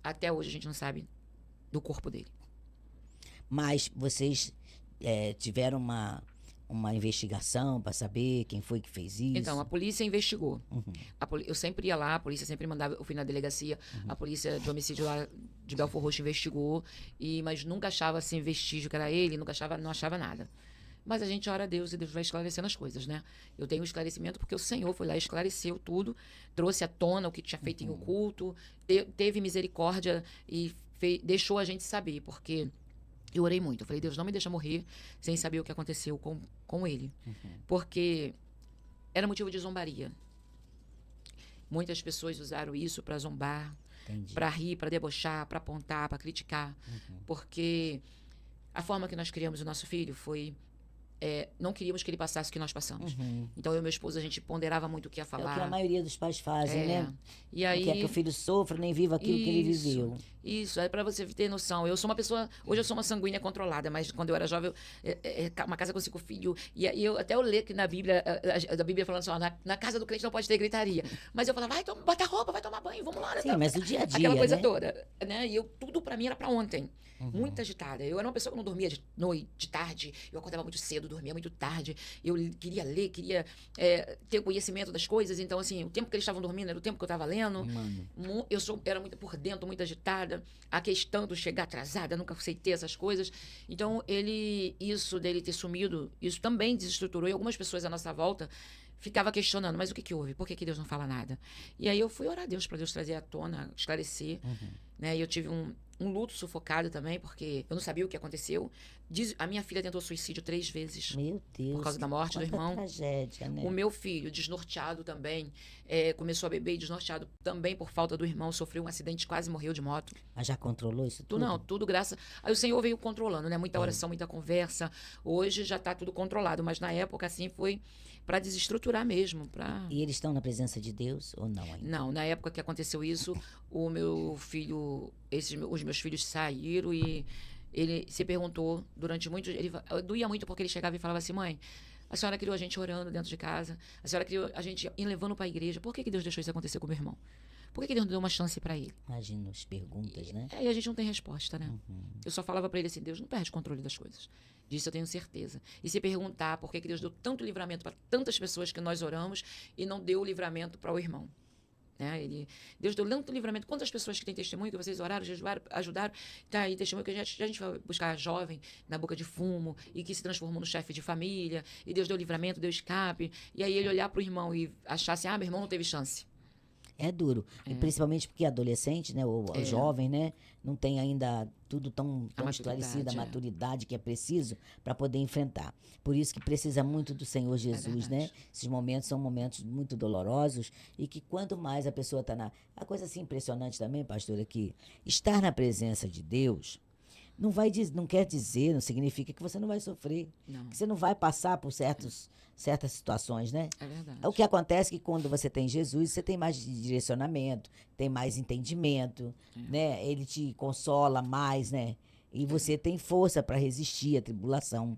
Até hoje a gente não sabe do corpo dele. Mas vocês tiveram uma investigação para saber quem foi que fez isso? Então, a polícia investigou. Eu sempre ia lá, a polícia sempre mandava, eu fui na delegacia, a polícia de homicídio lá de Belford Roxo investigou, mas nunca achava assim vestígio que era ele, não achava nada. Mas a gente ora a Deus e Deus vai esclarecendo as coisas, né? Eu tenho esclarecimento porque o Senhor foi lá e esclareceu tudo, trouxe à tona o que tinha feito em oculto, teve misericórdia e deixou a gente saber, porque eu orei muito. Eu falei, Deus, não me deixa morrer sem saber o que aconteceu com ele. Porque era motivo de zombaria. Muitas pessoas usaram isso para zombar, para rir, para debochar, para apontar, para criticar. Porque a forma que nós criamos o nosso filho foi... não queríamos que ele passasse o que nós passamos. Então, eu e meu esposo, a gente ponderava muito o que ia falar. É o que a maioria dos pais fazem, né? E aí, não quer que o filho sofra, nem viva aquilo que ele viveu. Isso, é para você ter noção. Eu sou uma pessoa... Hoje eu sou uma sanguínea controlada, mas quando eu era jovem, uma casa com 5 filhos. E até eu leio que na Bíblia, a Bíblia falando assim, ó, na casa do crente não pode ter gritaria. Mas eu falava, vai, bota a roupa, vai tomar banho, vamos lá. Sim, mas o dia a dia, aquela coisa né? toda. Né? E tudo para mim era para ontem. Muito agitada. Eu era uma pessoa que não dormia de noite, de tarde. Eu acordava muito cedo, dormia muito tarde. Eu queria ler, queria ter conhecimento das coisas. Então, assim, o tempo que eles estavam dormindo era o tempo que eu estava lendo. Era muito por dentro, muito agitada. A questão do chegar atrasada, nunca aceitei essas coisas. Então, isso dele ter sumido, isso também desestruturou. E algumas pessoas à nossa volta ficava questionando, mas o que houve? Por que Deus não fala nada? E aí eu fui orar a Deus, para Deus trazer à tona, esclarecer. Né? E eu tive um luto sufocado também, porque eu não sabia o que aconteceu. A minha filha tentou suicídio 3 vezes. Meu Deus. Por causa da morte do irmão. Tragédia, né? O meu filho, desnorteado também, começou a beber e desnorteado também por falta do irmão, sofreu um acidente, quase morreu de moto. Mas já controlou isso tudo? Não, tudo graças... Aí o Senhor veio controlando, né? Muita oração, muita conversa. Hoje já está tudo controlado, mas na época, assim, foi para desestruturar mesmo. E eles estão na presença de Deus ou não ainda? Não, na época que aconteceu isso, o meu filho, os meus filhos saíram e ele se perguntou durante muito... doía muito porque ele chegava e falava assim, mãe, a senhora criou a gente orando dentro de casa, a senhora criou a gente levando para a igreja, por que Deus deixou isso acontecer com o meu irmão? Por que Deus não deu uma chance para ele? Imagina as perguntas, né? E a gente não tem resposta, né? Eu só falava para ele assim, Deus não perde controle das coisas. Disso eu tenho certeza. E se perguntar por que Deus deu tanto livramento para tantas pessoas que nós oramos e não deu o livramento para o irmão. Né? Deus deu tanto livramento. Quantas pessoas que têm testemunho, que vocês oraram, jejuaram, ajudaram, tá aí testemunho que a gente vai buscar jovem na boca de fumo e que se transformou no chefe de família, e Deus deu livramento, deu escape, e aí ele olhar para o irmão e achar assim, meu irmão não teve chance. É duro, e principalmente porque adolescente, né, ou jovem, né, não tem ainda tudo tão esclarecido, a maturidade que é preciso para poder enfrentar. Por isso que precisa muito do Senhor Jesus, né? Esses momentos são momentos muito dolorosos e que quanto mais a pessoa está A coisa assim impressionante também, pastor, é que estar na presença de Deus não quer dizer, não significa que você não vai sofrer. Não. Que você não vai passar por certas situações, né? É verdade. O que acontece é que quando você tem Jesus, você tem mais direcionamento, tem mais entendimento, né? Ele te consola mais, né? E você tem força para resistir à tribulação.